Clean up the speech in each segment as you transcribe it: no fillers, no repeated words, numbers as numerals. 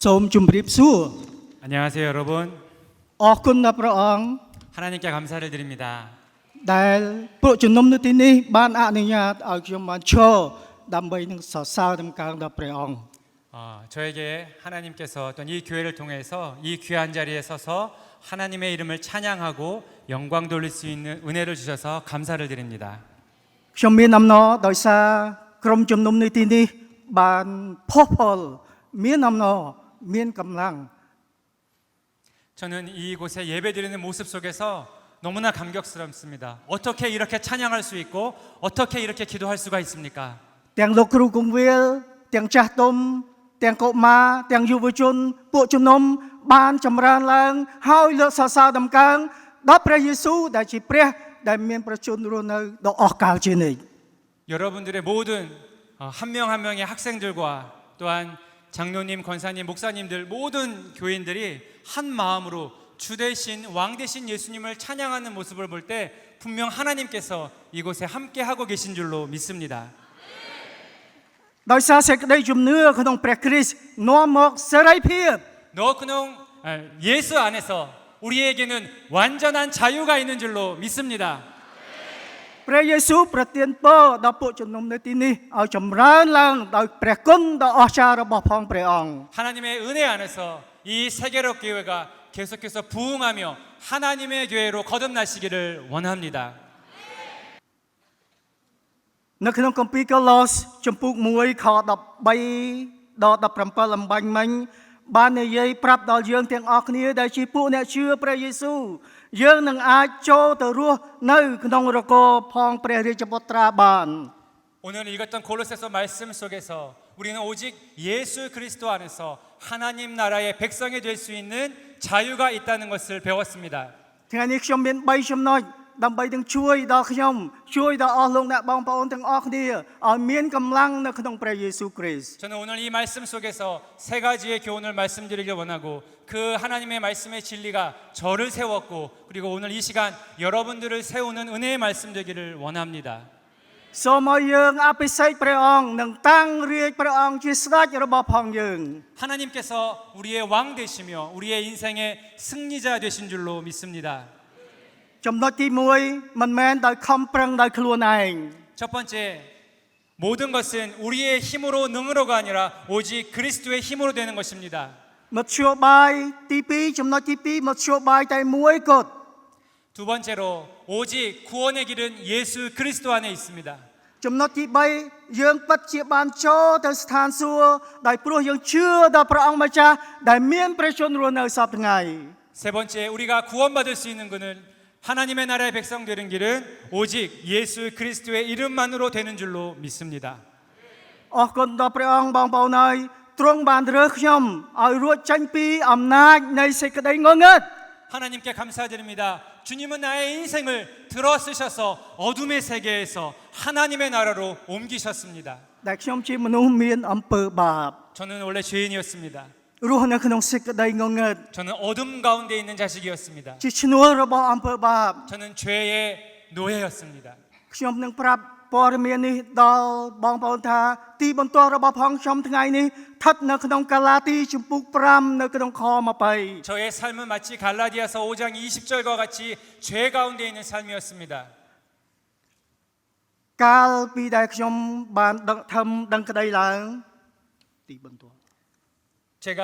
សូមជម្រាបសួរ 안녕하세요, 여러분. អរគុណដល់ព្រះអង្គ 하나님께 감사를 드립니다. ដែលពួកជំនុំនៅទីនេះបានអនុញ្ញាតឲ្យខ្ញុំបានឈរដើម្បីនឹងសរសើរដំណើរដល់ព្រះអង្គ 저에게 하나님께서 또 이 교회를 통해서 이 귀한 자리에 서서 하나님의 이름을 찬양하고 영광 돌릴 수 있는 은혜를 주셔서 감사를 드립니다. ខ្ញុំមានអំណរដោយសារក្រុមជំនុំនៅទីនេះបានផុសផុលមានអំណរមានកម្លាំង 저는 이곳에 예배드리는 모습 속에서 너무나 감격스럽습니다. 어떻게 이렇게 찬양할 수 있고 어떻게 이렇게 기도할 수가 있습니까? ទាំងលោកគ្រូគង្វាលទាំងចាស់ទុំទាំងកុមារទាំងយុវជនពួកជំនុំបានចម្រើនឡើងហើយលើកសរសើរដំកើងដល់ព្រះយេស៊ូវដែលជាព្រះដែលមានប្រជញ្ញរស់នៅដល់អស់កលជានិច្ច 여러분들의 모든 한 명 한 명의 학생들과 또한 장로님, 권사님, 목사님들 모든 교인들이 한 마음으로 주 대신 왕 대신 예수님을 찬양하는 모습을 볼 때 분명 하나님께서 이곳에 함께 하고 계신 줄로 믿습니다. ដោយសារសេចក្តីជំនឿក្នុងព្រះគ្រីស្ទនាំមកសេរីភាព 예수 안에서 우리에게는 완전한 자유가 있는 줄로 믿습니다. ព្រះយេស៊ូវប្រទានពរដល់ពួកជំនុំនៅទីនេះឲ្យចម្រើនឡើងដោយព្រះគុណដ៏អស្ចារ្យរបស់ផងព្រះអង្គ 하나님의 은혜 안에서 이 세계로 교회가 계속해서 부흥하며 하나님의 교회로 거듭나시기를 원합니다. នៅក្នុងគម្ពីរកូឡូសជំពូក1ខ13ដល់17អំបញ្ញមិញបាននិយាយប្រាប់ដល់យើងទាំងអស់គ្នាដែលជាពួកអ្នកជឿព្រះយេស៊ូវយើងនឹងអាចចូលទៅរស់នៅក្នុងនគរផងព្រះរាជបុត្រាបាន 오늘 읽었던 골로새서 말씀 속에서 우리는 오직 예수 그리스도 안에서 하나님 나라의 백성이 될 수 있는 자유가 있다는 것을 배웠습니다. ថ្ងៃនេះខ្ញុំមាន3ចំណុចដើម្បីនឹងជួយដល់ខ្ញុំជួយដល់អស់លោកអ្នកបងប្អូនទាំងអស់គ្នាឲ្យមានកម្លាំងនៅក្នុងព្រះយេស៊ូវគ្រីស្ទ 저는 오늘 이 말씀 속에서 세 가지의 교훈을 말씀드리길 원하고 그 하나님의 말씀의 진리가 저를 세웠고 그리고 오늘 이 시간 여러분들을 세우는 은혜의 말씀 되기를 원합니다. សូមឲ្យយើងអភិសេកព្រះអង្គនិងតាំងរាជព្រះអង្គជាស្ដេចរបស់ផងយើង 하나님께서 우리의 왕 되시며 우리의 인생의 승리자 되신 줄로 믿습니다. ចំណុចទី1មិនមែនដោយខំប្រឹងដោយខ្លួនឯង 첫 번째, 모든 것은 우리의 힘으로 능으로가 아니라 오직 그리스도의 힘으로 되는 것입니다. មធ្យោបាយទី2ចំណុចទី2មធ្យោបាយតែមួយគត់ 두 번째로 오직 구원의 길은 예수 그리스도 안에 있습니다. ចំណុចទី3យើងពិតជាបានចូលទៅស្ថានសួគ៌ដោយព្រោះយើងជឿដល់ព្រះអង្គម្ចាស់ដែលមានព្រះជន្មរស់នៅសពថ្ងៃ 세 번째, 우리가 구원받을 수 있는 것은 하나님의 나라의 백성 되는 길은 오직 예수 그리스도의 이름만으로 되는 줄로 믿습니다. អរគុណដល់ព្រះអង្គបងប្អូនហើយទ្រង់បានរើសខ្ញុំឲ្យរួចចេញពីអំណាចនៃសេចក្តីងងឹត 하나님께 감사드립니다. 주님은 나의 인생을 들어 쓰셔서 어둠의 세계에서 하나님의 나라로 옮기셨습니다. ដែលខ្ញុំជាមនុស្សមានអំពើបាប 저는 원래 죄인이었습니다. រស់នៅក្នុងសេចក្តីងងឹត 저는 어둠 가운데 있는 자식이었습니다. ជាឈ្នួលរបស់អំពើបាប 저는 죄의 노예였습니다. ខ្ញុំនឹងប្រាប់ព័ត៌មាននេះដល់បងប្អូនថាទីបន្ទាល់របស់ផងខ្ញុំថ្ងៃនេះស្ថិតនៅក្នុងកាឡាទីជំពូក5នៅក្នុងខ20 저의 삶은 마치 갈라디아서 5장 20절과 같이 죄 가운데 있는 삶이었습니다. កាលពីដែលខ្ញុំបានដឹងក្តីឡើងទីបន្ទាល់ 제가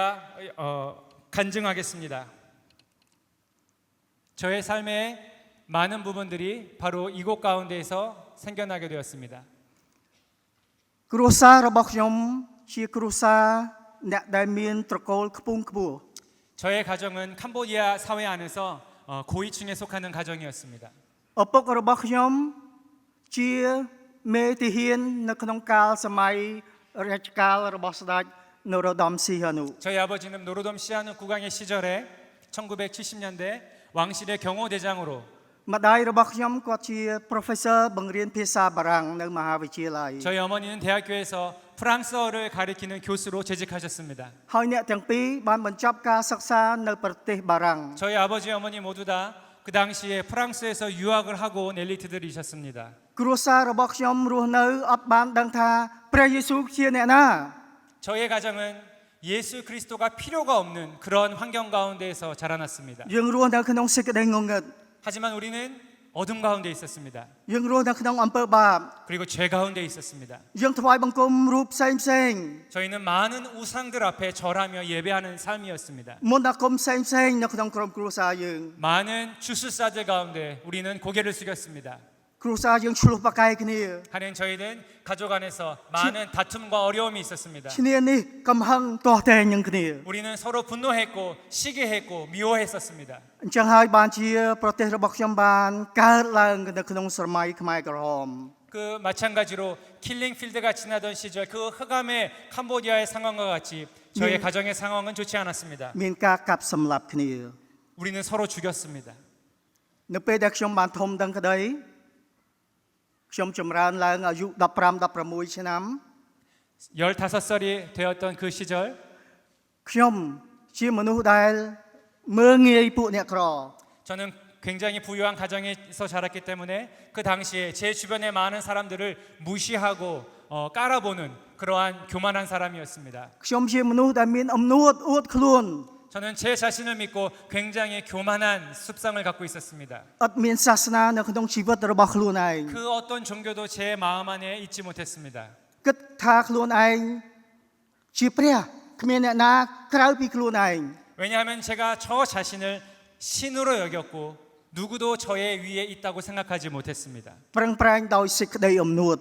간증하겠습니다. 저의 삶의 많은 부분들이 바로 이곳 가운데에서 생겨나게 되었습니다. គ្រួសាររបស់ខ្ញុំជាគ្រួសារអ្នកដែលមានត្រកូលខ្ពង់ខ្ពស់ 저의 가정은 캄보디아 사회 안에서 고위층에 속하는 가정이었습니다. ឪពុករបស់ខ្ញុំជាមេទាហាននៅក្នុងកាលសម័យរជ្ជកាលរបស់ស្ដេចនរោត្តមសីហនុ 저희 아버지는 노로돔 시하누 국왕의 시절에 1970년대 왕실의 경호대장으로 ម្ដាយរបស់ខ្ញុំគាត់ជា professor បង្រៀនភាសាបារាំងនៅមហាវិទ្យាល័យ 저희 어머니는 대학교에서 프랑스어를 가리키는 교수로 재직하셨습니다. ហើយអ្នកទាំងពីរបានបញ្ចប់ការសិក្សានៅប្រទេសបារាំង 저희 아버지 어머니 모두 다 그 당시에 프랑스에서 유학을 하고 온 엘리트들이셨습니다. គ្រួសាររបស់ខ្ញុំរស់នៅអត់បានដឹងថាព្រះយេស៊ូវជាអ្នកណា 저의 가정은 예수 그리스도가 필요가 없는 그런 환경 가운데에서 자라났습니다. យើងរស់នៅក្នុងសេចក្តីងងឹត 하지만 우리는 어둠 가운데 있었습니다. យើងរស់នៅក្នុងអំពើបាប 그리고 죄 가운데 있었습니다. យើងថ្វាយបង្គំរូបផ្សេងផ្សេង 저희는 많은 우상들 앞에 절하며 예배하는 삶이었습니다. មន្តអាគមផ្សេងផ្សេងនៅក្នុងក្រុមគ្រួសារយើង 많은 주술사들 가운데 우리는 고개를 숙였습니다. គ្រួសារយើងឆ្លោះប្រកែកគ្នា 하는 저희는 가족 안에서 많은 다툼과 어려움이 있었습니다. ឈ្នានេះកំហឹងទាស់តែងនឹងគ្នា 우리는 서로 분노했고 시기했고 미워했었습니다. អញ្ចឹងហើយបានជាប្រទេសរបស់ខ្ញុំបានកើតឡើងនៅក្នុងសម័យខ្មែរក្រហម 그 마찬가지로 킬링필드가 지나던 시절 그 흑암의 캄보디아의 상황과 같이 저희의 가정의 상황은 좋지 않았습니다. មានការកាប់សម្លាប់គ្នា 우리는 서로 죽였습니다. នៅពេលដែលខ្ញុំបានធំដឹងក្តីខ្ញុំចម្រើនឡើងអាយុ15 16ឆ្នាំ 15살이 되었던 그 시절 ខ្ញុំជាមនុស្សដែលមើងងាយពួកអ្នកក្រ 저는 굉장히 부유한 가정에서 자랐기 때문에 그 당시에 제 주변의 많은 사람들을 무시하고 깔아보는 그러한 교만한 사람이었습니다. ខ្ញុំជាមនុស្សដែលមានអំនួតអួតខ្លួន 저는 제 자신을 믿고 굉장히 교만한 습성을 갖고 있었습니다. អត់មានសាសនានៅក្នុងជីវិតរបស់ខ្លួនឯង 그 어떤 종교도 제 마음 안에 있지 못했습니다. គិតថាខ្លួនឯងជាព្រះគ្មានអ្នកណាក្រៅពីខ្លួនឯង 왜냐하면 제가 저 자신을 신으로 여겼고 누구도 저의 위에 있다고 생각하지 못했습니다. ប្រឹងប្រែងដោយសេចក្តីអំនួត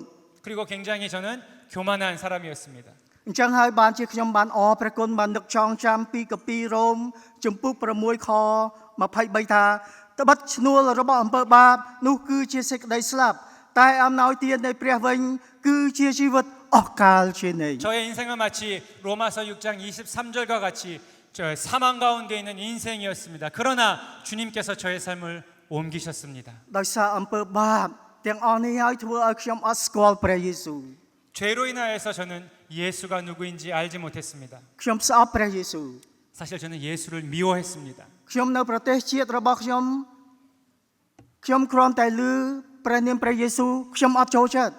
그리고 굉장히 저는 교만한 사람이었습니다. អញ្ចឹងហើយបានជាខ្ញុំបានអរព្រះគុណបាននឹកចងចាំពីកាពីរ៉ូមជំពូក6ខ23ថាត្បិតឈ្នួលរបស់អំពើបាបនោះគឺជាសេចក្តីស្លាប់តែអំណោយទាននៃព្រះវិញគឺជាជីវិតអស់កលជានិច្ច 저의 인생은 마치 로마서 6장 23절과 같이 저 사망 가운데 있는 인생이었습니다. 그러나 주님께서 저의 삶을 옮기셨습니다. ដោយសារអំពើបាបទាំងអស់នេះហើយធ្វើឲ្យខ្ញុំអត់ស្គាល់ព្រះយេស៊ូវ 죄로 인하여서 저는 예수가 누구인지 알지 못했습니다. ខ្ញុំស្អប់ព្រះយេស៊ូវ 사실 저는 예수를 미워했습니다. ខ្ញុំនៅប្រទេសជាតិរបស់ខ្ញុំគ្រាន់តែឮព្រះនាមព្រះយេស៊ូវខ្ញុំអត់ចូលចិត្ត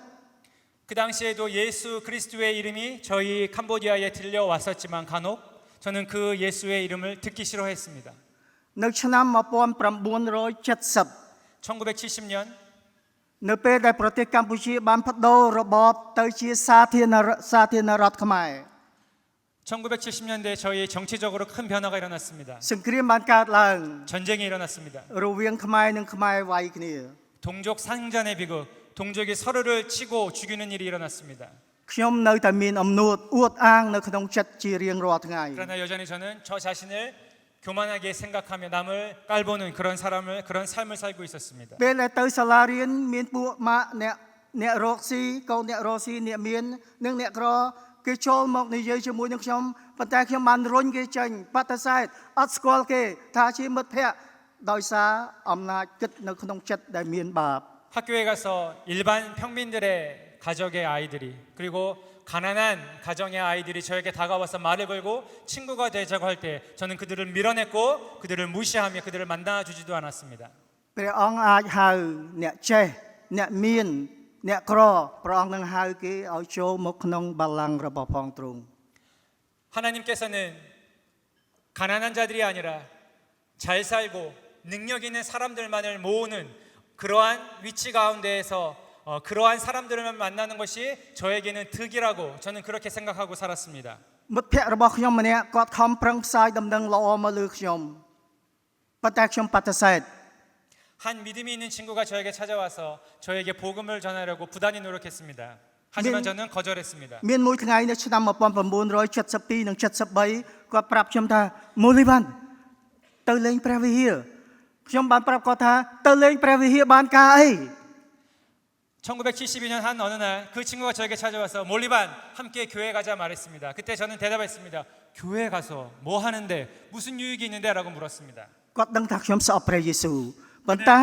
그 당시에도 예수 그리스도의 이름이 저희 캄보디아에 들려왔었지만 간혹 저는 그 예수의 이름을 듣기 싫어했습니다. នៅឆ្នាំ1970 1970년 នៅពេលដែលប្រទេសកម្ពុជាបានផ្ដូររបបទៅជាសាធារណរដ្ឋខ្មែរ 1970년대 저희 정치적으로 큰 변화가 일어났습니다. សង្គ្រាមបានកើតឡើង 전쟁이 일어났습니다. រវាងខ្មែរនិងខ្មែរវាយគ្នា 동족 상잔의 비극, 동족이 서로를 치고 죽이는 일이 일어났습니다. ខ្ញុំនៅតែមានអំនួតអួតអាងនៅក្នុងចិត្តជារៀងរាល់ថ្ងៃ 그러나 여전히 저는 저 자신을 교만하게 생각하며 남을 깔보는 그런 삶을 살고 있었습니다. ពេលដែលទៅសាលារៀនមានពួកម៉ាក់អ្នករកស៊ីកូនអ្នករកស៊ីអ្នកមាននិងអ្នកក្រគេចូលមកនិយាយជាមួយនឹងខ្ញុំប៉ុន្តែខ្ញុំបានរុញគេចេញបដិសេធអត់ស្គាល់គេថាជាមិត្តភក្តិដោយសារអំណាចគិតនៅក្នុងចិត្តដែលមានបាប 학교에 가서 일반 평민들의 가족의 아이들이 그리고 가난한 가정의 아이들이 저에게 다가와서 말을 걸고 친구가 되자고 할 때 저는 그들을 밀어냈고 그들을 무시하며 그들을 만나주지도 않았습니다. ព្រះអង្គអាចហៅអ្នកចេះអ្នកមានអ្នកក្រព្រះអង្គនឹងហៅគេឲ្យចូលមកក្នុងបល្ល័ង្ករបស់ផងទ្រង់ 하나님께서는 가난한 자들이 아니라 잘 살고 능력 있는 사람들만을 모으는 그러한 위치 가운데에서 그러한 사람들만 만나는 것이 저에게는 득이라고 저는 그렇게 생각하고 살았습니다. មិត្តភក្តិរបស់ខ្ញុំម្នាក់គាត់ខំប្រឹងផ្សាយដំណឹងល្អមកលើខ្ញុំប៉ុន្តែខ្ញុំបដិសេធ 한 믿음이 있는 친구가 저에게 찾아와서 저에게 복음을 전하려고 부단히 노력했습니다. 하지만 저는 거절했습니다. មានមួយថ្ងៃនៅឆ្នាំ1972និង73គាត់ប្រាប់ខ្ញុំថាមូលីវ៉ាន់ទៅលេងព្រះវិហារខ្ញុំបានប្រាប់គាត់ថាទៅលេងព្រះវិហារបានការអី 1972년 한 어느 날 그 친구가 저에게 찾아와서 몰리반 함께 교회 가자 말했습니다. 그때 저는 대답했습니다. 교회 가서 뭐 하는데 무슨 유익이 있는데 라고 물었습니다. គាត់ដឹងថាខ្ញុំស្អប់ព្រះយេស៊ូវប៉ុន្តែ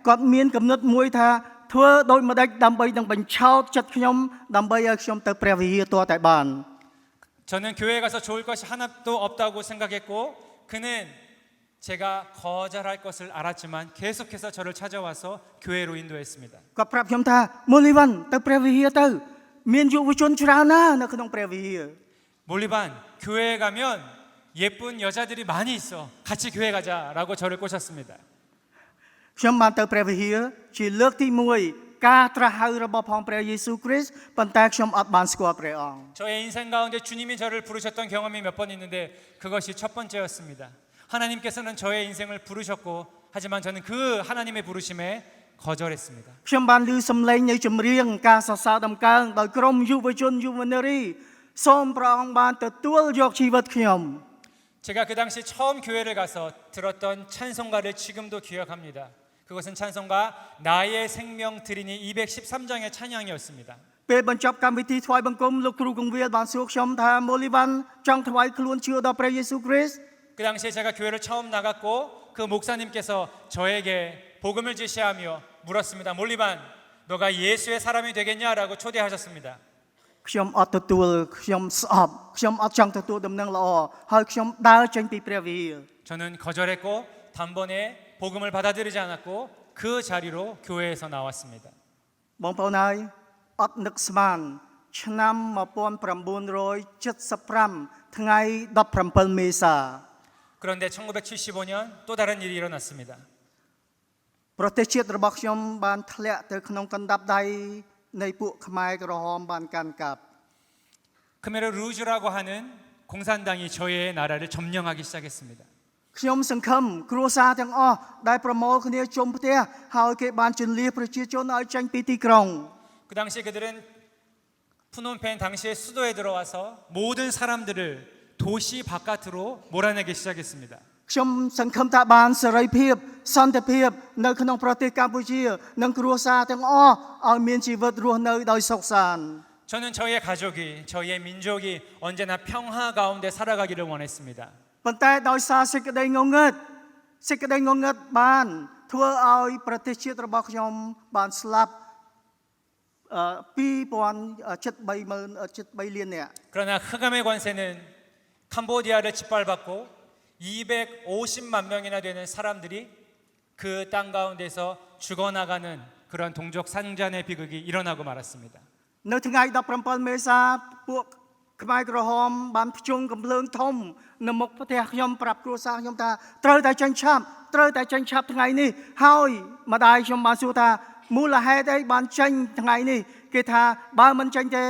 គាត់មានគំនិតមួយថាធ្វើដោយម្ដេចដើម្បីនឹងបញ្ឆោតចិត្តខ្ញុំដើម្បីឲ្យខ្ញុំទៅព្រះវិហារទាល់តែបាន 저는 교회 가서 좋을 것이 하나도 없다고 생각했고 그는 제가 거절할 것을 알았지만 계속해서 저를 찾아와서 교회로 인도했습니다. គាត់ប្រាប់ខ្ញុំថាមូលីវ៉ាន់ទៅព្រះវិហារទៅមានយុវជនច្រើនណាស់នៅក្នុងព្រះវិហារ 몰리반, 교회에 가면 예쁜 여자들이 많이 있어. 같이 교회 가자라고 저를 꼬셨습니다. ខ្ញុំបានទៅព្រះវិហារជាលើកទី1ការត្រាស់ហៅរបស់ផងព្រះយេស៊ូវគ្រីស្ទប៉ុន្តែខ្ញុំអត់បានស្គាល់ព្រះអង្គ 저의 인생 가운데 주님이 저를 부르셨던 경험이 몇 번 있는데 그것이 첫 번째였습니다. 하나님께서는 저의 인생을 부르셨고 하지만 저는 그 하나님의 부르심에 거절했습니다. ខ្ញុំបានឮសំឡេងនៃចម្រៀងការសរសើរដំកើងដោយក្រុមយុវជនយុវនារីសូមព្រះអង្គបានទទួលយកជីវិតខ្ញុំ 제가 그 당시 처음 교회를 가서 들었던 찬송가를 지금도 기억합니다. 그것은 찬송가 나의 생명 드리니 213장의 찬양이었습니다. ពេលបញ្ចប់កម្មវិធីថ្វាយបង្គំលោកគ្រូកងវិលបានសួរខ្ញុំថាម៉ូលីវ៉ាន់ចង់ថ្វាយខ្លួនជឿដល់ព្រះយេស៊ូវគ្រីស្ទ 그 당시에 제가 교회를 처음 나갔고 그 목사님께서 저에게 복음을 제시하며 물었습니다. 몰리반, 너가 예수의 사람이 되겠냐라고 초대하셨습니다. ខ្ញុំអត់ទទួលខ្ញុំស្អប់ខ្ញុំអត់ចង់ទទួលដំណឹងល្អហើយខ្ញុំដើរចេញពីព្រះវិហារ 저는 거절했고 단번에 복음을 받아들이지 않았고 그 자리로 교회에서 나왔습니다. បងប្អូនហើយអត់នឹកស្មានឆ្នាំ1975ថ្ងៃ17មេសា 그런데 1975년 또 다른 일이 일어났습니다. ប្រទេសជាតិរបស់ខ្ញុំបានធ្លាក់ទៅក្នុងកណ្ដាប់ដៃនៃពួកខ្មែរក្រហមបានកាន់កាប់ 크메르 루즈라고 하는 공산당이 저의 나라를 점령하기 시작했습니다. ខ្ញុំសង្ឃឹមគ្រួសារទាំងអស់ដែលប្រមូលគ្នាជុំផ្ទះហើយគេបានជន្លៀសប្រជាជនឲ្យចេញពីទីក្រុង 그 당시 그들은 푸놈펜 당시의 수도에 들어와서 모든 사람들을 도시 바깥으로 몰아내기 시작했습니다. ខ្ញុំសង្ឃឹមថាបានសេរីភាពសន្តិភាពនៅក្នុងប្រទេសកម្ពុជានិងគ្រួសារទាំងអស់ឲ្យមានជីវិតរស់នៅដោយសុខសាន្ត 저는 저의 가족이, 저희의 민족이 언제나 평화 가운데 살아가기를 원했습니다. ប៉ុន្តែដោយសារសេចក្តីងងឹតបានធ្វើឲ្យប្រទេសជាតិរបស់ខ្ញុំបានស្លាប់2073លាននាក់ 그러나 흑암의 관세는 캄보디아를 짓밟았고 250만 명이나 되는 사람들이 그 땅 가운데서 죽어나가는 그런 동족 상잔의 비극이 일어나고 말았습니다. នៅថ្ងៃ17មេសាពួកខ្មែរក្រហមបានភ្ជុំកំភ្លើងធំនៅមុខផ្ទះខ្ញុំប្រាប់គ្រួសារខ្ញុំថាត្រូវតែចេញឆាប់ថ្ងៃនេះហើយម្ដាយខ្ញុំបានសួរថាមូលហេតុអីបានចេញថ្ងៃនេះគេថាបើមិនចេញទេ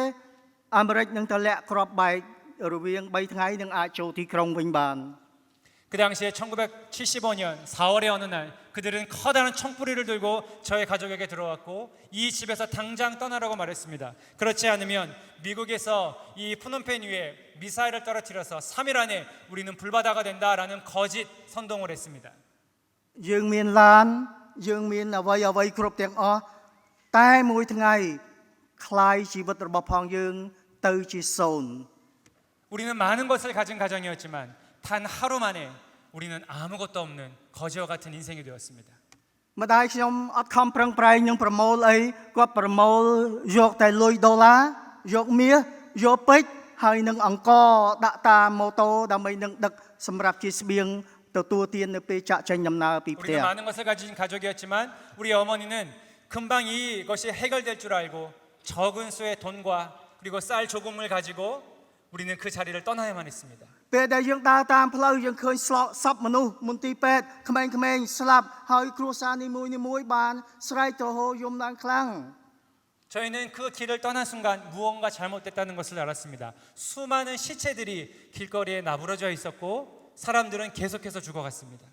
អាមេរិកនឹងទម្លាក់គ្រាប់បែករវាង3ថ្ងៃនឹងអាចចូលទីក្រុងវិញបាន 그 당시에 1975년 4월의 어느 날 그들은 커다란 총뿌리를 들고 저의 가족에게 들어왔고 이 집에서 당장 떠나라고 말했습니다. 그렇지 않으면 미국에서 이 푸놈펜 위에 미사일을 떨어뜨려서 3일 안에 우리는 불바다가 된다라는 거짓 선동을 했습니다. យើងមានឡានយើងមានអ្វីគ្រប់ទាំងអស់តែមួយថ្ងៃคล้ายជីវិតរបស់ផងយើងទៅជាសូន្យ 우리는 많은 것을 가진 가정이었지만 단 하루 만에 우리는 아무것도 없는 거지와 같은 인생이 되었습니다. ម្ដាយខ្ញុំអត់ខំប្រឹងប្រែងនឹងប្រមូលអីគាត់ប្រមូលយកតែលុយដុល្លារយកមាសយកពេជ្រហើយនឹងអង្គដាក់តាមម៉ូតូដើម្បីនឹងដឹកសម្រាប់ជាស្បៀងទទួលទាននៅពេលចាក់ចេញដំណើរពីផ្ទះ 우리는 많은 것을 가진 가족이었지만 우리 어머니는 금방 이것이 해결될 줄 알고 적은 수의 돈과 그리고 쌀 조금을 가지고 우리는 그 자리를 떠나야만 했습니다. ពេលដែលយើងដើរតាមផ្លូវយើងឃើញសពមនុស្សមន្ទីរពេទ្យក្មេងៗស្លាប់ហើយគ្រួសារនីមួយៗបានស្រែកទ្រហោយំឡើងខ្លាំង 저희는 그 길을 떠난 순간 무언가 잘못됐다는 것을 알았습니다. 수많은 시체들이 길거리에 나부러져 있었고 사람들은 계속해서 죽어갔습니다.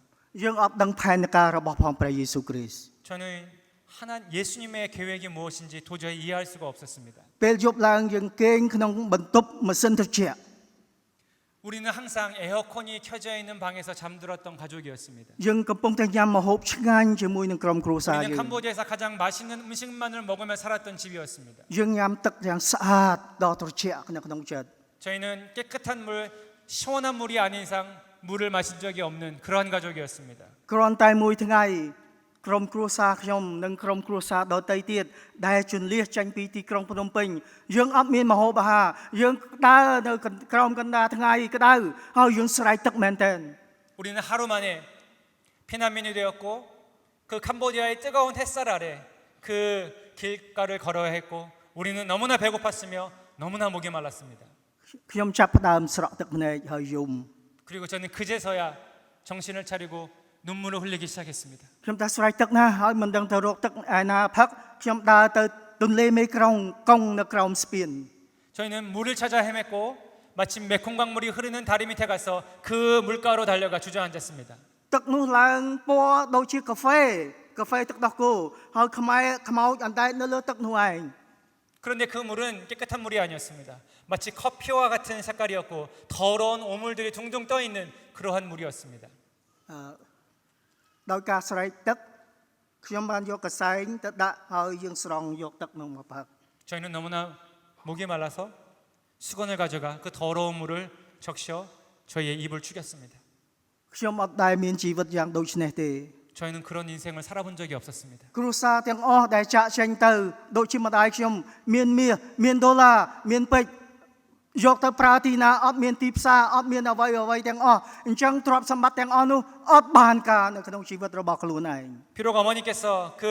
យើងអត់ដឹងផែនការរបស់ផងព្រះយេស៊ូវគ្រីស្ទ 저는 예수님의 계획이 무엇인지 도저히 이해할 수가 없었습니다. ពេលយប់ឡើងយើងគេងក្នុងបន្ទប់ម៉ាស៊ីនត្រជាក់ 우리는 항상 에어컨이 켜져 있는 방에서 잠들었던 가족이었습니다. យើងកំពុងតែញ៉ាំម្ហូបឆ្ងាញ់ជាមួយនឹងក្រុមគ្រួសារ 우리는 យើង 캄보디아에서 가장 맛있는 음식만을 먹으며 살았던 집이었습니다. យើងញ៉ាំទឹកយ៉ាងស្អាតដល់ត្រជាក់នៅក្នុងចិត្ត 저희는 깨끗한 물, 시원한 물이 아닌 이상 물을 마신 적이 없는 그러한 가족이었습니다. គ្រាន់តែមួយថ្ងៃក្រុមគ្រួសារខ្ញុំនិងក្រុមគ្រួសារដទៃទៀតដែលជន្លៀសចេញពីទីក្រុងភ្នំពេញយើងអត់មានម្ហូបអាហារយើងដើរនៅក្រោមកណ្ដាលថ្ងៃក្តៅហើយយើងស្រែកទឹកមែនទែន 우리는 하루 만에 피난민이 되었고 그 캄보디아의 뜨거운 햇살 아래 그 길가를 걸어야 했고 우리는 너무나 배고팠으며 너무나 목이 말랐습니다. ខ្ញុំចាប់ផ្ដើមស្រក់ទឹកភ្នែកហើយយំ 그리고 저는 그제서야 정신을 차리고 눈물을 흘리기 시작했습니다. ខ្ញុំតែស្រែកទឹកណាស់ហើយមិនដឹងទៅរកទឹកឯណាផឹកខ្ញុំដើរទៅទន្លេមេក្រុងកង់នៅក្រោមស្ពាន 저희는 물을 찾아 헤맸고 마침 메콩강물이 흐르는 다리 밑에 가서 그 물가로 달려가 주저앉았습니다. ទឹកនោះឡើងពណ៌ដូចជាកាហ្វេទឹកដោះគោហើយខ្មោចអណ្ដែតនៅលើទឹកនោះឯង 그런데 그 물은 깨끗한 물이 아니었습니다. 마치 커피와 같은 색깔이었고 더러운 오물들이 둥둥 떠 있는 그러한 물이었습니다. ដោយការស្រែកទឹកខ្ញុំបានយកកសែងទៅដាក់ហើយយើងស្រង់យកទឹកនោះមកផឹក 저희는 너무나 목이 말라서 수건을 가져가 그 더러운 물을 적셔 저희의 입을 죽였습니다. ខ្ញុំអត់ដែលមានជីវិតយ៉ាងដូចនេះទេ 저희는 그런 인생을 살아본 적이 없었습니다. គ្រួសារទាំងអស់ដែលចាក់ចេញទៅដូចជាម្ដាយខ្ញុំមានមាសមានដុល្លារមានពេជ្រយកទៅប្រើទីណាអត់មានទីផ្សារអត់មានអ្វីទាំងអស់អញ្ចឹងទ្រព្យសម្បត្តិទាំងអស់នោះអត់បានការនៅក្នុងជីវិតរបស់ខ្លួនឯង 비록 어머니께서 그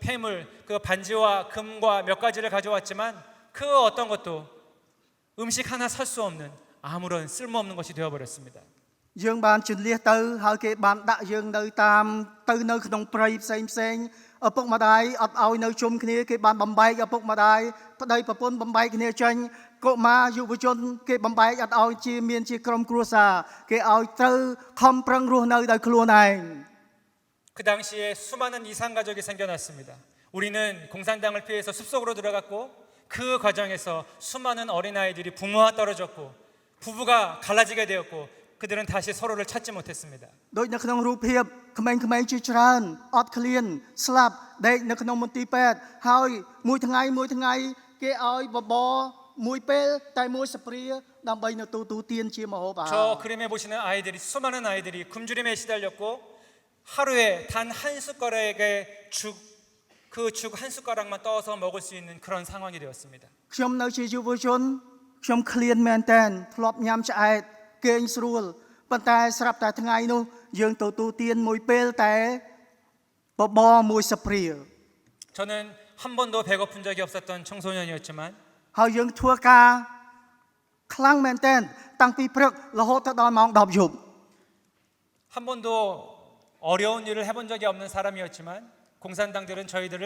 폐물, 그 반지와 금과 몇 가지를 가져왔지만 그 어떤 것도 음식 하나 살 수 없는 아무런 쓸모없는 것이 되어버렸습니다. យើងបានជលៀសទៅហើយគេបានដាក់យើងនៅតាមទៅនៅក្នុងព្រៃផ្សេងឪពុកម្ដាយអត់ឲ្យនៅជុំគ្នាគេបានបំបែកឪពុកម្ដាយប្តីប្រពន្ធបំបែកគ្នាចេញកុមារយុវជនគេបំបែកអត់ឲ្យជាមានជាក្រុមគ្រួសារគេឲ្យត្រូវខំប្រឹងរស់នៅដោយខ្លួនឯង 그 당시에 수많은 이산 가족이 생겨났습니다. 우리는 공산당을 피해서 숲속으로 들어갔고 그 과정에서 수많은 어린아이들이 부모와 떨어졌고 부부가 갈라지게 되었고 그들은 다시 서로를 찾지 못했습니다. ដូចនៅក្នុងរូបភាពក្មេងៗជាច្រើនអត់ឃ្លានស្លាប់ដេកនៅក្នុងមន្ទីរពេទ្យហើយមួយថ្ងៃគេឲ្យបបរមួយពេលតែមួយស្ព្រាដើម្បីនៅទូទានជាមហូបអាហារ 저 그림에 보시는 아이들이 수많은 아이들이 굶주림에 시달렸고 하루에 단 한 숟가락의 그 죽 한 숟가락만 떠서 먹을 수 있는 그런 상황이 되었습니다. ខ្ញុំនៅជាយុវជនខ្ញុំឃ្លានមែនតែនធ្លាប់ញ៉ាំឆ្អែតគេងស្រួលប៉ុន្តែស្រាប់តែថ្ងៃនោះយើងទៅទូទានមួយពេលតែបបរមួយស្ព្រា 저는 한 번도 배고픈 적이 없었던 청소년이었지만 ហើយយើងធ្វើការខ្លាំងមែនតែនតាំងពីព្រឹករហូតដល់ម៉ោង 10 យប់ 한 번도 어려운 일을 해본 적이 없는 사람이었지만 공산당들은 저희들을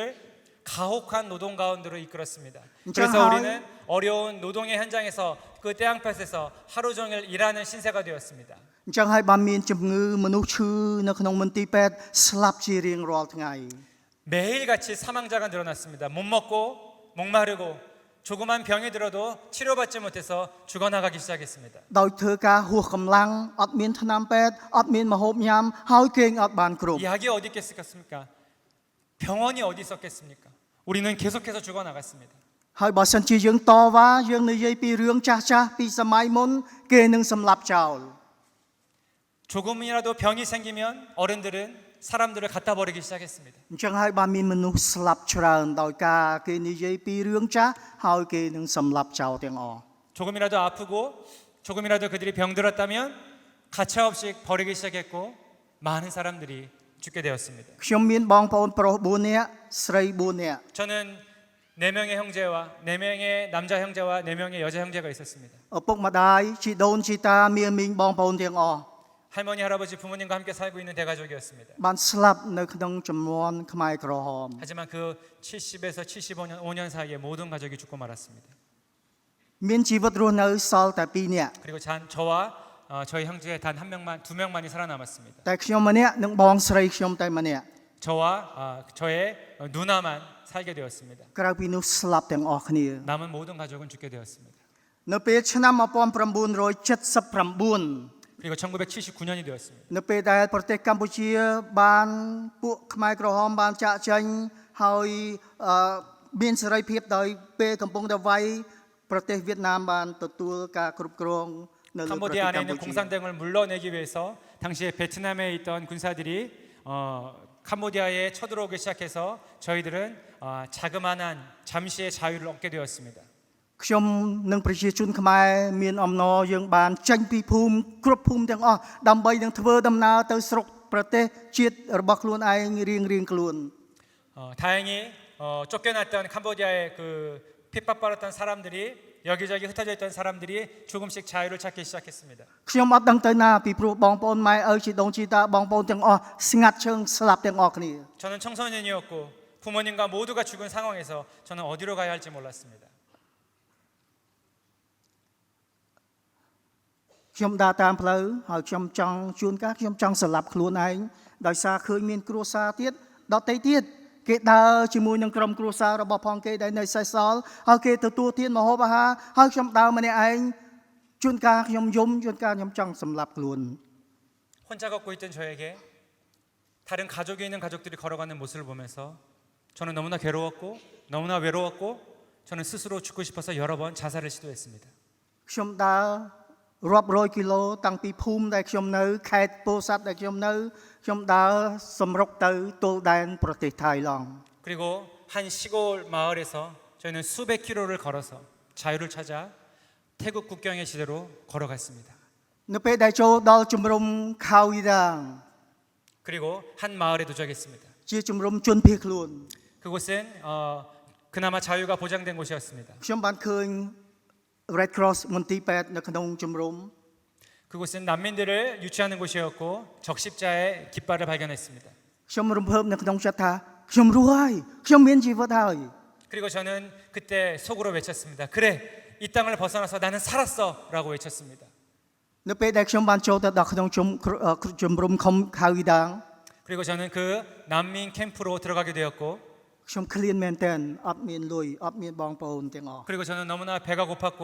가혹한 노동 가운데로 이끌었습니다. 그래서 우리는 어려운 노동의 현장에서 그 태양볕에서 하루 종일 일하는 신세가 되었습니다. អញ្ចឹងហើយបានមានជំងឺមនុស្សឈឺនៅក្នុងមន្ទីរពេទ្យស្លាប់ជារៀងរាល់ថ្ងៃ 매일같이 사망자가 늘어났습니다. 못 먹고 목마르고 조그만 병이 들어도 치료받지 못해서 죽어나가기 시작했습니다. ដោយធ្វើការហួសកម្លាំងអត់មានថ្នាំពេទ្យអត់មានម្ហូបញ៉ាំហើយគេងអត់បានគ្រប់ 약이 어디 있겠습니까? 병원이 어디 있었겠습니까? 우리는 계속해서 죽어나갔습니다. ហើយបើសិនជាយើងតវ៉ាយើងនិយាយពីរឿងចាស់ពីសម័យមុនគេនឹងសម្លាប់ចោល 조금이라도 병이 생기면 어른들은 사람들을 갖다 버리기 시작했습니다. អញ្ចឹងហើយបានមានមនុស្សស្លាប់ច្រើនដោយការគេនិយាយពីរឿងចាស់ហើយគេនឹងសម្លាប់ចោលទាំងអស់ 조금이라도 아프고 조금이라도 그들이 병들었다면 가차없이 버리기 시작했고 많은 사람들이 죽게 되었습니다. ខ្ញុំមានបងប្អូនប្រុស4នាក់ស្រី4នាក់ 저는 4명의 형제와 4명의 남자 형제와 4명의 여자 형제가 있었습니다. ឪពុកម្ដាយជីដូនជីតាមានមីងបងប្អូនទាំងអស់ 할머니 할아버지 부모님과 함께 살고 있는 대가족이었습니다. បានស្លាប់នៅក្នុងចំនួនខ្មែរក្រហម 하지만 그 70에서 5년 사이에 모든 가족이 죽고 말았습니다. មានជីវិតរស់នៅសល់តែ2នាក់ 그리고 저와 저희 형제 단 한 명만 2명만이 살아남았습니다. តែខ្ញុំម្នាក់និងបងស្រីខ្ញុំតែម្នាក់ 저와 저의 누나만 살게 되었습니다. ក្រៅពីនោះស្លាប់ទាំងអស់គ្នា 남은 모든 가족은 죽게 되었습니다. នៅពេលឆ្នាំ1979 그리고 1979년이 되었습니다. នៅពេលដែលប្រទេសកម្ពុជាបានពួកខ្មែរក្រហមបានចាក់ចេញហើយមានសេរីភាពដោយពេលកំពុងតែវាយប្រទេសវៀតណាមបានទទួលការគ្រប់គ្រងនៅលើប្រទេស 캄보디아 안에 កម្ 있는 ពុជា 공산당을 물러내기 위해서 당시에 베트남에 있던 군사들이 캄보디아에 쳐들어오기 시작해서 저희들은 자그마한 잠시의 자유를 얻게 되었습니다. ខ្ញុំនិងប្រជាជនខ្មែរមានអំណរយើងបានចេញពីភូមិគ្រប់ភូមិទាំងអស់ដើម្បីនឹងធ្វើដំណើរទៅស្រុកប្រទេសជាតិរបស់ខ្លួនឯងរៀងខ្លួន 다행히 쫓겨났던 캄보디아의 그 핍박받았던 사람들이 여기저기 흩어져 있던 사람들이 조금씩 자유를 찾기 시작했습니다. ខ្ញុំអត់ដឹងទៅណាពីព្រោះបងប្អូនម៉ែឪជីដូនជីតាបងប្អូនទាំងអស់ស្ងាត់ឈឹងស្លាប់ទាំងអស់គ្នា 저는 청소년이었고 부모님과 모두가 죽은 상황에서 저는 어디로 가야 할지 몰랐습니다. ខ្ញុំដើរតាមផ្លូវហើយខ្ញុំចង់ជួនកាលខ្ញុំចង់ស្លាប់ខ្លួនឯងដោយសារឃើញមានគ្រួសារទៀតដទៃទៀតគេដើរជាមួយនឹងក្រុមគ្រួសាររបស់ផងគេដែលនៅសេសសល់ហើយគេទទួលទានម្ហូបអាហារហើយខ្ញុំដើរម្នាក់ឯងជួនកាលខ្ញុំយំជួនកាលខ្ញុំចង់សម្លាប់ខ្លួន 혼자 걷고 있던 저에게 다른 가족이 있는 가족들이 걸어가는 모습을 보면서 저는 너무나 괴로웠고 너무나 외로웠고 저는 스스로 죽고 싶어서 여러 번 자살을 시도했습니다. ខ្ញុំដើររាប់រយគីឡូតាំងពីភូមិដែលខ្ញុំនៅខេត្តពោធិ៍សាត់ដែលខ្ញុំនៅខ្ញុំដើរសម្រុកទៅទល់ដែនប្រទេសថៃឡង់ 그리고 한 시골 마을에서 저희는 수백 킬로를 걸어서 자유를 찾아 태국 국경의 지대로 걸어갔습니다. នៅពេលដែលចូលដល់ជំរំខៅយីដាង 그리고 한 마을에 도착했습니다. ជាជំរំជនភៀសខ្លួន 그곳은 그나마 자유가 보장된 곳이었습니다. ខ្ញុំបានឃើញ Red Cross មន្ទីរពេទ្យនៅក្នុងជំរំ 그곳은 난민들을 유치하는 곳이었고 적십자의 깃발을 발견했습니다. ខ្ញុំរំភើបនៅក្នុងចិត្តថាខ្ញុំរស់ហើយខ្ញុំមានជីវិតហើយ 그리고 저는 그때 속으로 외쳤습니다. 그래, 이 땅을 벗어나서 나는 살았어라고 외쳤습니다. នៅពេលដែលខ្ញុំបានចូលទៅដល់ក្នុងជំរំខៅយីដាង 그리고 저는 그 난민 캠프로 들어가게 되었고 ខ្ញុំឃ្លានមែនទែនអត់មានលុយអត់មានបងប្អូនទាំងអស់ 그리고 저는 너무나 배가 고팠고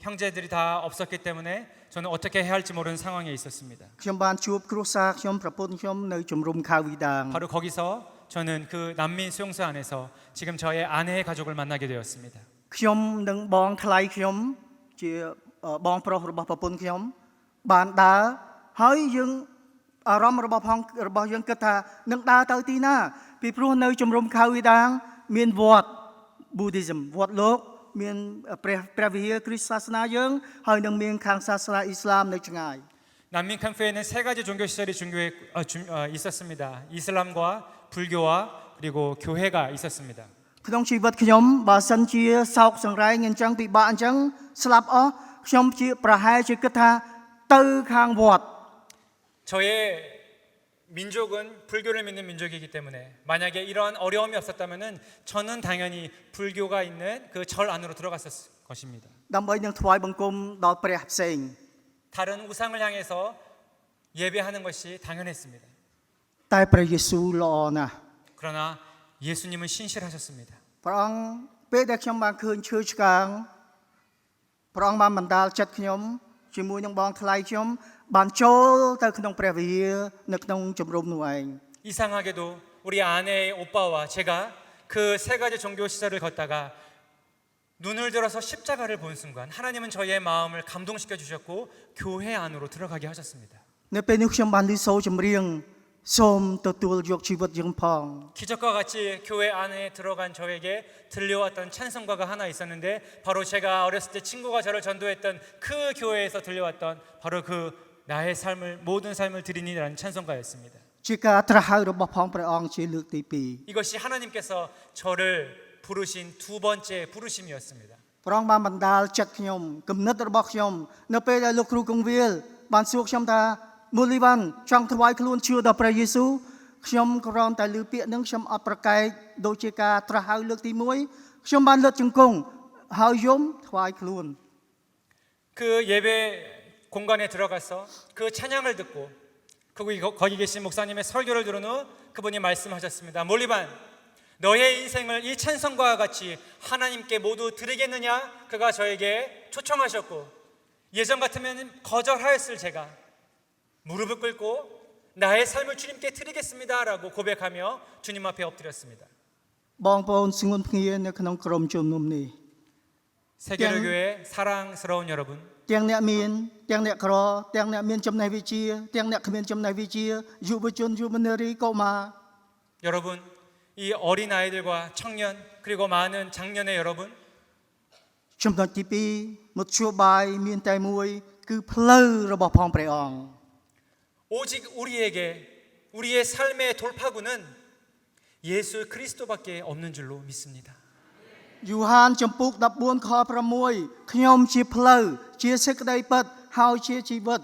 형제들이 다 없었기 때문에 저는 어떻게 해야 할지 모르는 상황에 있었습니다. ខ្ញុំបានជួបគ្រួសារខ្ញុំប្រពន្ធខ្ញុំនៅជំរំខៅយីដាង 바로 거기서 저는 그 난민 수용소 안에서 지금 저의 아내의 가족을 만나게 되었습니다. ខ្ញុំនិងបងថ្លៃខ្ញុំជាបងប្រុសរបស់ប្រពន្ធខ្ញុំបានដើរហើយយើងអារម្មណ៍របស់យើងគិតថានឹងដើរទៅទីណាពីព្រោះនៅជំរំខៅយីដាងមានវត្ត Buddhism វត្តលោកមានព្រះវិហារគ្រីស្ទសាសនាយើងហើយនឹងមានខាងសាសនាអ៊ីស្លាមនៅឆ្ងាយ 난민 캠프에는 세 가지 종교 시설이 있었습니다. 이슬람과 불교와 그리고 교회가 있었습니다. ក្នុងជីវិតខ្ញុំបើសិនជាសោកសង្រែងអញ្ចឹងពិបាកអញ្ចឹងស្លាប់អស់ខ្ញុំជាប្រហែលជាគិតថាទៅខាងវត្ត 저의 민족은 불교를 믿는 민족이기 때문에 만약에 이러한 어려움이 없었다면은 저는 당연히 불교가 있는 그 절 안으로 들어갔을 것입니다. ដើម្បីនឹងថ្វាយបង្គំដល់ព្រះផ្សេង 다른 우상을 향해서 예배하는 것이 당연했습니다. តែព្រះយេស៊ូវល្អណាស់ 그러나 예수님은 신실하셨습니다. ព្រះអង្គពេលដែលខ្ញុំបានឃើញឈើឆ្កាងព្រះអង្គបានបណ្ដាលចិត្តខ្ញុំជាមួយនឹងបងថ្លៃខ្ញុំបានចូលទៅក្នុងព្រះវិហារនៅក្នុងជំរំនោះឯង 이상하게도 우리 아내의 오빠와 제가 그 세 가지 종교 시설을 걷다가 눈을 들어서 십자가를 본 순간 하나님은 저희의 마음을 감동시켜 주셨고 교회 안으로 들어가게 하셨습니다. នៅពេលនេះខ្ញុំបានឮសូរចម្រៀងសូមទទួលយកជីវិតយើងផង 기적과 같이 교회 안에 들어간 저에게 들려왔던 찬송가가 하나 있었는데 바로 제가 어렸을 때 친구가 저를 전도했던 그 교회에서 들려왔던 바로 그 나의 삶을 모든 삶을 드리니라는 찬송가였습니다. ជាការត្រាស់ហៅរបស់ផងព្រះអង្គជាលើកទី2 이것이 하나님께서 저를 부르신 두 번째 부르심이었습니다. ព្រះអង្គបានបណ្ដាលចិត្តខ្ញុំគំនិតរបស់ខ្ញុំនៅពេលដែលលោកគ្រូកងវិលបានសួរខ្ញុំថាមូលីវ៉ាន់ចង់ថ្វាយខ្លួនជឿដល់ព្រះយេស៊ូវខ្ញុំគ្រាន់តែឮពាក្យនឹងខ្ញុំអត់ប្រកែកដូចជាការត្រាស់ហៅលើកទី1ខ្ញុំបានលើកជង្គង់ហើយយំថ្វាយខ្លួន 그 예배 공간에 들어가서 그 찬양을 듣고 거기 계신 목사님의 설교를 들은 후 그분이 말씀하셨습니다. 몰리반, 너의 인생을 이 찬송과 같이 하나님께 모두 드리겠느냐? 그가 저에게 초청하셨고 예전 같으면 거절하였을 제가 무릎을 꿇고 나의 삶을 주님께 드리겠습니다라고 고백하며 주님 앞에 엎드렸습니다. បងប្អូនស្ងួនភ្ងានៅក្នុងក្រុមជំនុំនេះ 세계로교회 사랑스러운 여러분 ទាំងអ្នកមានទាំងអ្នកក្រទាំងអ្នកមានចំណេះវិជ្ជាទាំងអ្នកគ្មានចំណេះវិជ្ជាយុវជនយុវនារីកុមារ 여러분 이 어린 아이들과 청년 그리고 많은 장년의 여러분 ចំណុចទី2មធ្យោបាយមានតែមួយគឺផ្លូវរបស់ផងព្រះអង្គ 오직 우리에게 우리의 삶의 돌파구는 예수 그리스도밖에 없는 줄로 믿습니다. យូហានចំពុក14ខ6ខ្ញុំជាផ្លូវជាសេចក្តីពិតហើយជាជីវិត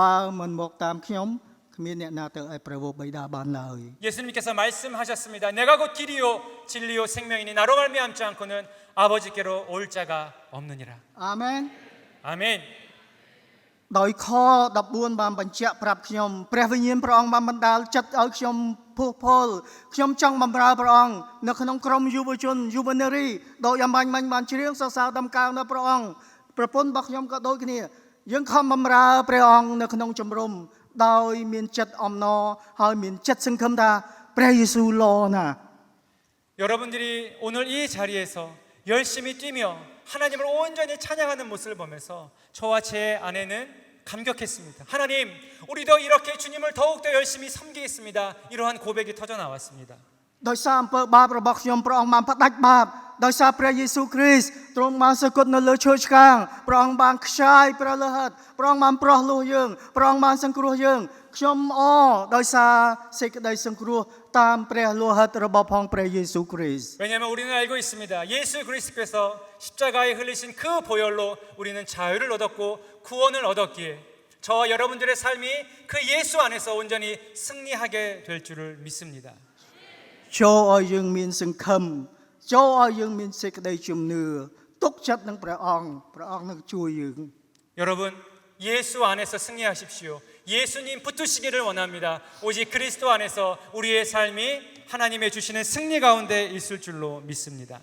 បើមិនមកតាមខ្ញុំគ្មានអ្នកណាទៅឲ្យព្រះវរបិតាបានឡើយ 예수님께서 말씀하셨습니다. 내가 곧 길이요 진리요 생명이니 나로 말미암지 않고는 아버지께로 올 자가 없느니라. អាមែន 아멘. ដោយខ14បានបញ្ជាក់ប្រាប់ខ្ញុំព្រះវិញ្ញាណព្រះអង្គបានបណ្ដាលចិត្តឲ្យខ្ញុំពុះពលខ្ញុំចង់បម្រើព្រះអង្គនៅក្នុងក្រុមយុវជនយុវនារីដោយអំបញ្ញមិញបានច្រៀងសរសើរដំកើងដល់ព្រះអង្គប្រពន្ធរបស់ខ្ញុំក៏ដូចគ្នាយើងខំបម្រើព្រះអង្គនៅក្នុងជំរំដោយមានចិត្តអំណរហើយមានចិត្តសង្ឃឹមថាព្រះយេស៊ូវល្អណាស់ 여러분들이 오늘 이 자리에서 열심히 뛰며 하나님을 온전히 찬양하는 모습을 보면서 저와 제 아내는 감격했습니다. 하나님, 우리도 이렇게 주님을 더욱더 열심히 섬기겠습니다. 이러한 고백이 터져 나왔습니다. ដោយសារអំពើបាបរបស់ខ្ញុំព្រះអង្គបានផ្ដាច់បាបដោយសារព្រះយេស៊ូវគ្រីស្ទទ្រង់បានសគត់នៅលើឈើឆ្កាងព្រះអង្គបានខ្ចាយព្រះលិហិតព្រះអង្គបានប្រោះលោះយើងព្រះអង្គបានសង្គ្រោះយើងខ្ញុំអរដោយសារសេចក្តីសង្គ្រោះតាមព្រះលោហិតរបស់ផងព្រះយេស៊ូវគ្រីស្ទ 왜냐하면 우리는 알고 있습니다. 예수 그리스도께서 십자가에 흘리신 그 보혈로 우리는 자유를 얻었고 구원을 얻었기에 저와 여러분들의 삶이 그 예수 안에서 온전히 승리하게 될 줄을 믿습니다. ចូលឲ្យយើងមានសង្ឃឹមចូលឲ្យយើងមានសេចក្តីជំនឿទុកចិត្តនឹងព្រះអង្គនឹងជួយយើង 여러분 예수 안에서 승리하십시오. 예수님 붙으시기를 원합니다. 오직 그리스도 안에서 우리의 삶이 하나님의 주시는 승리 가운데 있을 줄로 믿습니다.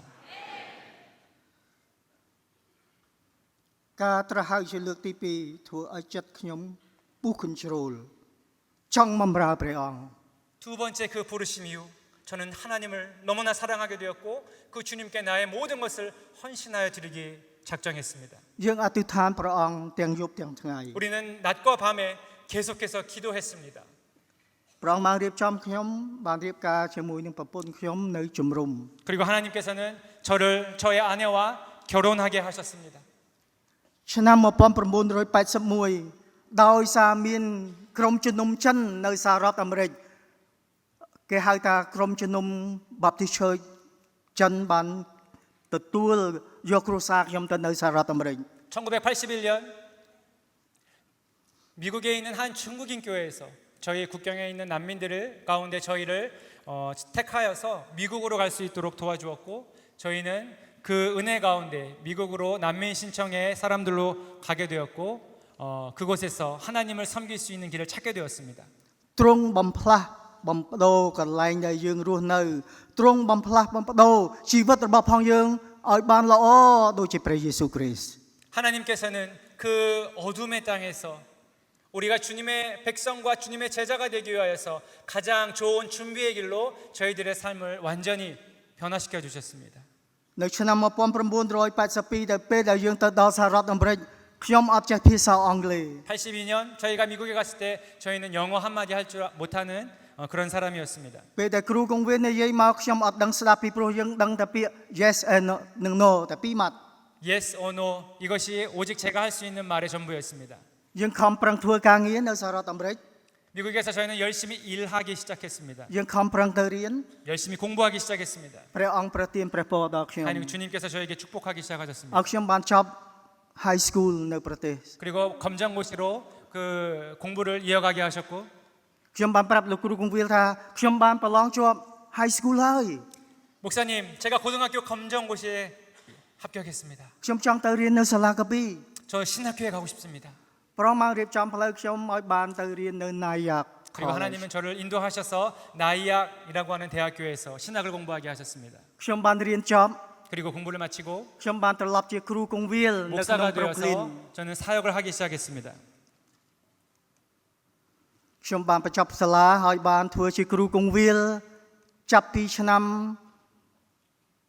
ការត្រាស់ហៅជាលើកទី2ធ្វើឲ្យចិត្តខ្ញុំពុះគញ្ជ្រោលចង់បម្រើព្រះអង្គ 두 번째 그 부르심 이후 저는 하나님을 너무나 사랑하게 되었고 그 주님께 나의 모든 것을 헌신하여 드리기 작정했습니다. យើងអធិដ្ឋានព្រះអង្គទាំងយប់ទាំងថ្ងៃ 우리는 낮과 밤에 계속해서 기도했습니다. ព្រះអង្គបានរៀបចំខ្ញុំបានរៀបការជាមួយនឹងប្រពន្ធខ្ញុំនៅជំរំ 그리고 하나님께서는 저의 아내와 결혼하게 하셨습니다. ឆ្នាំ1981ដោយសារមានក្រុមជំនុំចិននៅសហរដ្ឋអាមេរិកគេហៅថាក្រុមជំនុំ Baptist Church ចិនបានទទួលយកគ្រួសារខ្ញុំទៅនៅសហរដ្ឋអាមេរិក 1981년 미국에 있는 한 중국인 교회에서 저희 국경에 있는 난민들을 가운데 저희를 택하여서 미국으로 갈 수 있도록 도와주었고 저희는 그 은혜 가운데 미국으로 난민 신청의 사람들로 가게 되었고 그곳에서 하나님을 섬길 수 있는 길을 찾게 되었습니다. ទ្រង់បំផ្លាស់បំបដូរកន្លែងដែលយើងរស់នៅទ្រង់បំផ្លាស់បំបដូរជីវិតរបស់ផងយើងឲ្យបានល្អដូចជាព្រះយេស៊ូវគ្រីស្ទ 하나님께서는 그 어둠의 땅에서 우리가 주님의 백성과 주님의 제자가 되기 위하여서 가장 좋은 준비의 길로 저희들의 삶을 완전히 변화시켜 주셨습니다. នៅឆ្នាំ1982ដែលពេលដែលយើងទៅដល់សហរដ្ឋអាមេរិកខ្ញុំអត់ចេះភាសាអង់គ្លេស 82년 저희가 미국에 갔을 때 저희는 영어 한마디 할 줄 못하는 그런 사람이었습니다. ពេលដែលគ្រូកងវិននិយាយមកខ្ញុំអត់ដឹងស្ដាប់ពីព្រោះយើងដឹងតែពាក្យ yes and no តែពីរម៉ាត់ Yes or no 이것이 오직 제가 할 수 있는 말의 전부였습니다. យើងខំប្រឹងធ្វើការងារនៅសហរដ្ឋអាមេរិក 미국에서 저희는 열심히 일하기 시작했습니다. យើងខំប្រឹងទៅរៀន 열심히 공부하기 시작했습니다. ព្រះអង្គប្រទានព្រះពរដល់ខ្ញុំ 하나님 주님께서 저에게 축복하기 시작하셨습니다. ឲ្យខ្ញុំបានចប់ high school នៅប្រទេស 그리고 검정고시로 그 공부를 이어가게 하셨고 ខ្ញុំបានប្រាប់លោកគ្រូកងវិលថាខ្ញុំបានប្រឡងជាប់ high school ហើយ 목사님 제가 고등학교 검정고시에 합격했습니다. ខ្ញុំចង់ទៅរៀននៅសាលាកាពី 저 신학교에 가고 싶습니다. ព្រះអង្គបានរៀបចំផ្លូវខ្ញុំឲ្យបានទៅរៀននៅ Nyack 그리고 하나님은 저를 인도하셔서 나이약이라고 하는 대학교에서 신학을 공부하게 하셨습니다. ខ្ញុំបានរៀនចប់ 그리고 공부를 마치고 ខ្ញុំបានត្រឡប់ជាគ្រូកងវិលនៅក្នុង 목사가 Brooklyn 되어서 저는 사역을 하기 시작했습니다. ខ្ញុំបានបញ្ចប់សាលាហើយបានធ្វើជាគ្រូកងវិលចាប់ពីឆ្នាំ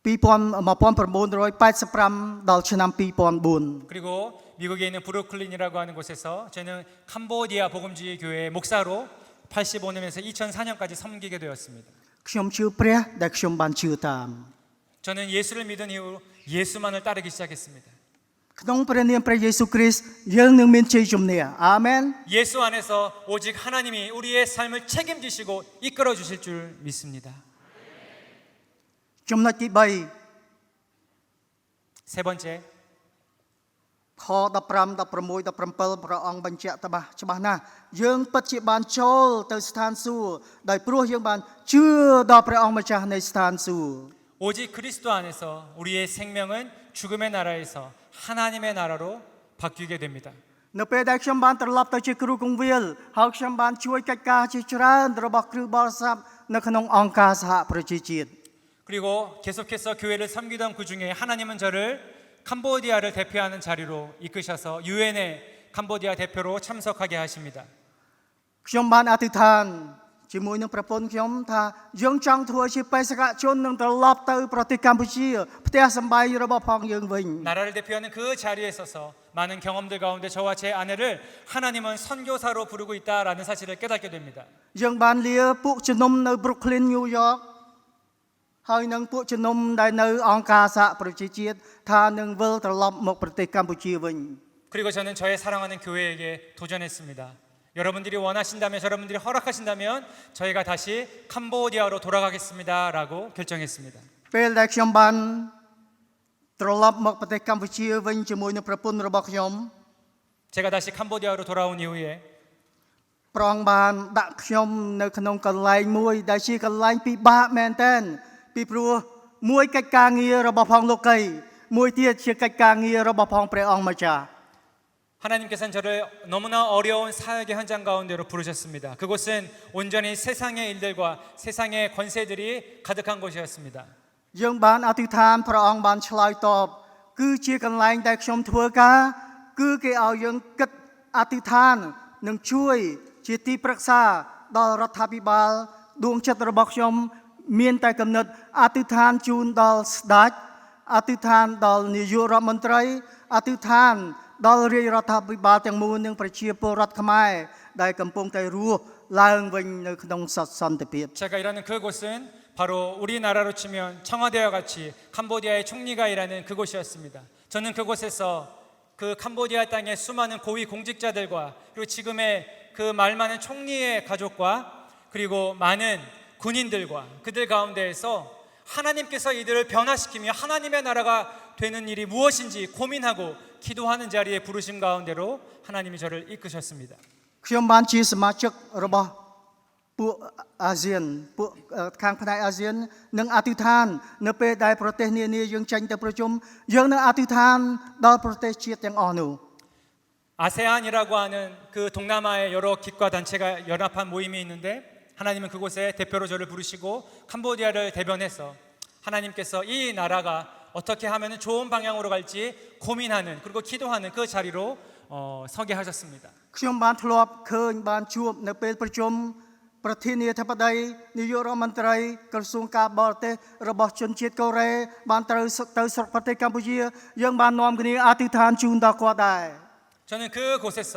1985ដល់ឆ្នាំ2004 그리고 미국에 있는 브루클린이라고 하는 곳에서 저는 캄보디아 복음주의 교회 목사로 85년에서 2004년까지 섬기게 되었습니다. ខ្ញុំជឿព្រះដែលខ្ញុំបានជឿតាម 저는 예수를 믿은 이후 예수만을 따르기 시작했습니다. ក្នុងព្រះនាមព្រះយេស៊ូវគ្រីស្ទយើងនឹងមានជ័យជំនះអាមែន 예수 안에서 오직 하나님이 우리의 삶을 책임지시고 이끌어 주실 줄 믿습니다. ចំណុចទី3 세 번째, ខ15 16 17ព្រះអង្គបញ្ជាក់ច្បាស់ណាស់យើងពិតជាបានចូលទៅស្ថានសួគ៌ដោយព្រោះយើងបានជឿដល់ព្រះអង្គម្ចាស់នៃស្ថានសួគ៌ 오직 그리스도 안에서 우리의 생명은 죽음의 나라에서 하나님의 나라로 바뀌게 됩니다. នៅពេលដែលខ្ញុំបានត្រឡប់ទៅជាគ្រូគង្វាលហើយខ្ញុំបានជួយកិច្ចការជាច្រើនរបស់គ្រូបរិស័ទនៅក្នុងអង្គការសហប្រជាជាតិ 그리고 계속해서 교회를 섬기던 그 중에 하나님은 저를 캄보디아를 대표하는 자리로 이끄셔서 유엔의 캄보디아 대표로 참석하게 하십니다. ខ្ញុំបានអធិដ្ឋានជាមួយនឹងប្រពន្ធខ្ញុំថាយើងចង់ធ្វើជាបេសកជននឹងត្រឡប់ទៅប្រទេសកម្ពុជាផ្ទះសម្បែងរបស់ផងយើងវិញ 나라를 대표하는 그 자리에 서서 많은 경험들 가운데 저와 제 아내를 하나님은 선교사로 부르고 있다라는 사실을 깨닫게 됩니다. យើងបានលាពួកជំនុំនៅ Brooklyn New York ហើយនឹងពួកជំនុំដែលនៅអង្គការសហប្រជាជាតិថានឹងវិលត្រឡប់មកប្រទេសកម្ពុជាវិញ 그리고 저는 저의 사랑하는 교회에게 도전했습니다. 여러분들이 원하신다면, 여러분들이 허락하신다면 저희가 다시 캄보디아로 돌아가겠습니다라고 결정했습니다. ពេលដែលខ្ញុំបានត្រឡប់មកប្រទេសកម្ពុជាវិញជាមួយនឹងប្រពន្ធរបស់ខ្ញុំ 제가 다시 캄보디아로 돌아온 이후에 ព្រះអង្គបានដាក់ខ្ញុំនៅក្នុងកន្លែងមួយដែលជាកន្លែងពិបាកមែនទែនពីព្រោះមួយកិច្ចការងាររបស់ផងលោកីមួយទៀតជាកិច្ចការងាររបស់ផងព្រះអង្គម្ចាស់ 하나님께서는 저를 너무나 어려운 사역의 현장 가운데로 부르셨습니다. 그곳은 온전히 세상의 일들과 세상의 권세들이 가득한 곳이었습니다. យើងបានអធិដ្ឋានព្រះអង្គបានឆ្លើយតបគឺជាកន្លែងដែលខ្ញុំធ្វើការគឺគេឲ្យយើងគិតអធិដ្ឋាននិងជួយជាទីប្រឹក្សាដល់រដ្ឋាភិបាលដួងចិត្តរបស់ខ្ញុំមានតែកំណត់អធិដ្ឋានជូនដល់ស្ដេចអធិដ្ឋានដល់នាយករដ្ឋមន្ត្រីអធិដ្ឋានដល់រាជរដ្ឋាភិបាលទាំងមូលនិងប្រជាពលរដ្ឋខ្មែរដែលកំពុងតែរស់ឡើងវិញនៅក្នុងសន្តិភាព 제가 일하는 그곳은 바로 우리나라로 치면 청와대와 같이 캄보디아의 총리가 일하는 그곳이었습니다. 저는 그곳에서 그 캄보디아 땅의 수많은 고위 공직자들과 그리고 지금의 그 말 많은 총리의 가족과 그리고 많은 군인들과 그들 가운데에서 하나님께서 이들을 변화시키며 하나님의 나라가 되는 일이 무엇인지 고민하고 기도하는 자리에 부르심 가운데로 하나님이 저를 이끄셨습니다. ខ្ញុំបានជាសមាជិករបស់ពួកអាស៊ានពួកខាងផ្នែកអាស៊ាននឹងអធិដ្ឋាននៅពេលដែលប្រទេសនានាយើងចេញទៅប្រជុំយើងនឹងអធិដ្ឋានដល់ប្រទេសជាតិទាំងអស់នោះ 아세안이라고 하는 그 동남아의 여러 기과 단체가 연합한 모임이 있는데 하나님은 그곳에 대표로 저를 부르시고 캄보디아를 대변해서 하나님께서 이 나라가 어떻게 하면 좋은 방향으로 갈지 고민하는 그리고 기도하는 그 자리로 서게 하셨습니다. ខ្ញុំបានធ្លាប់ឃើញបានជួបនៅពេលប្រជុំប្រធានាធិបតីនាយករដ្ឋមន្ត្រីក្រសួងការបរទេសរបស់ជនជាតិកូរ៉េបានទៅស្រុកប្រទេសកម្ពុជាយើងបាននាំគ្នាអធិដ្ឋានជូនដល់គាត់ដែរ 저는 그곳에서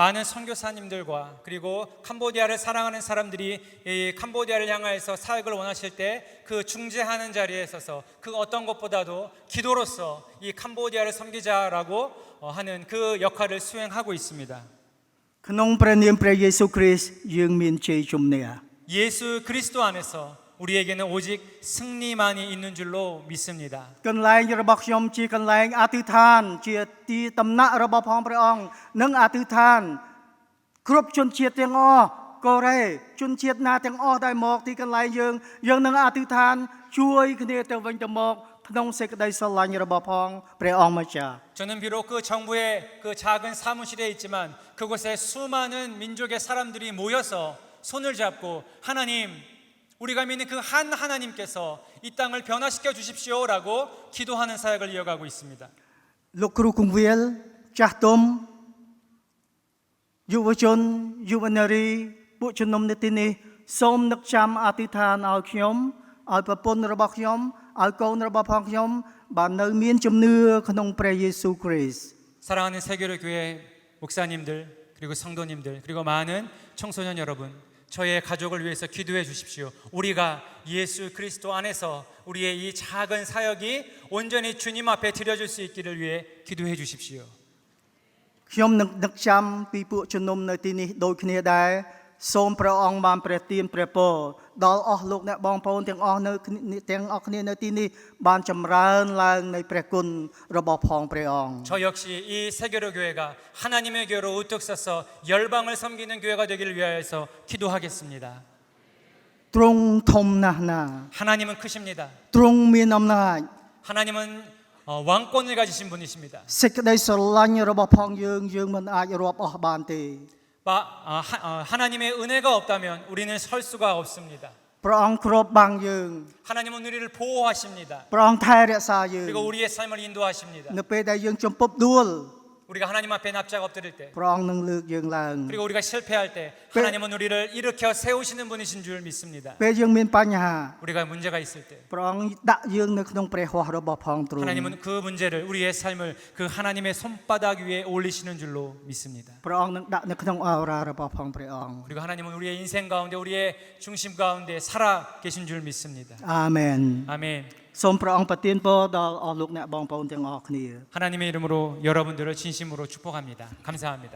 많은 선교사님들과 그리고 캄보디아를 사랑하는 사람들이 이 캄보디아를 향하여서 사역을 원하실 때 그 중재하는 자리에 서서 그 어떤 것보다도 기도로서 이 캄보디아를 섬기자라고 하는 그 역할을 수행하고 있습니다. ក្នុងព្រះនាមព្រះយេស៊ូវគ្រីស្ទយើងមានជ័យជំនះ 예수 그리스도 안에서 우리에게는 오직 승리만이 있는 줄로 믿습니다. កន្លែងរបស់ខ្ញុំជាកន្លែងអធិដ្ឋានជាទីតំណាក់របស់ផងព្រះអង្គនិងអធិដ្ឋានគ្រប់ជនជាតិទាំងអស់កូរ៉េជនជាតិណាទាំងអស់ដែលមកទីកន្លែងយើងនឹងអធិដ្ឋានជួយគ្នាទៅវិញទៅមកក្នុងសេចក្តីស្រឡាញ់របស់ផងព្រះអង្គម្ចាស់ 저는 비록 그 정부의 그 작은 사무실에 있지만 그곳에 수많은 민족의 사람들이 모여서 손을 잡고 하나님 우리가 믿는 그 한 하나님께서 이 땅을 변화시켜 주십시오라고 기도하는 사역을 이어가고 있습니다. លោកគ្រូគង្វាលចាស់ទុំយុវជនយុវនារីពួកជំនុំនៅទីនេះសូមនឹកចាំអធិដ្ឋានឲ្យខ្ញុំឲ្យប្រពន្ធរបស់ខ្ញុំឲ្យកូនរបស់ផងខ្ញុំបាននៅមានជំនឿក្នុងព្រះយេស៊ូវគ្រីស្ទ 사랑하는 세계로 교회 목사님들 그리고 성도님들 그리고 많은 청소년 여러분 저의 가족을 위해서 기도해 주십시오. 우리가 예수 그리스도 안에서 우리의 이 작은 사역이 온전히 주님 앞에 드려질 수 있기를 위해 기도해 주십시오. ខ្ញុំនឹងនឹកចាំពីពួកជំនុំនៅទីនេះដូចគ្នាដែរ សូមព្រះអង្គបានព្រះទានព្រះពរដល់អស់លោកអ្នកបងប្អូនទាំងអស់នៅទាំងអស់គ្នានៅទីនេះបានចម្រើនឡើងនៃព្រះគុណរបស់ផងព្រះអង្គ 저 역시 이 세계로 교회가 하나님의 교회로 우뚝 서서 열방을 섬기는 교회가 되기를 위하여서 기도하겠습니다. ទ្រង់ធំណាស់ណា 하나님은 크십니다. ទ្រង់មានអំណាច 하나님은 왕권을 가지신 분이십니다. សេចក្តីស្រឡាញ់របស់ផងយើងមិនអាចរាប់អស់បានទេ 하나님의 은혜가 없다면 우리는 설 수가 없습니다. ព្រះអង្គគ្របបាំងយើង 하나님은 우리를 보호하십니다. ព្រះអង្គថែរក្សាយើង 그리고 우리의 삶을 인도하십니다. នៅពេលដែលយើងជំពប់ដួល 우리가 하나님 앞에 납작 엎드릴 때, ព្រះអង្គនឹងលើកយើងឡើង 그리고 우리가 실패할 때 하나님은 우리를 일으켜 세우시는 분이신 줄 믿습니다. ពេលយើងមានបញ្ហា 우리가 문제가 있을 때 ព្រះអង្គដាក់យើងនៅក្នុងព្រះហស្ថរបស់ផងទ្រង់ 하나님은 그 문제를 우리의 삶을 그 하나님의 손바닥 위에 올리시는 줄로 믿습니다. ព្រះអង្គនឹងដាក់នៅក្នុងអរ៉ារបស់ផងព្រះអង្គ 그리고 하나님은 우리의 인생 가운데 우리의 중심 가운데 살아 계신 줄 믿습니다. អាមែន 아멘. សូមព្រះអង្គប្រទានពរដល់អស់លោកអ្នកបងប្អូនទាំងអស់គ្នា 하나님의 이름으로 여러분들을 진심으로 축복합니다. 감사합니다.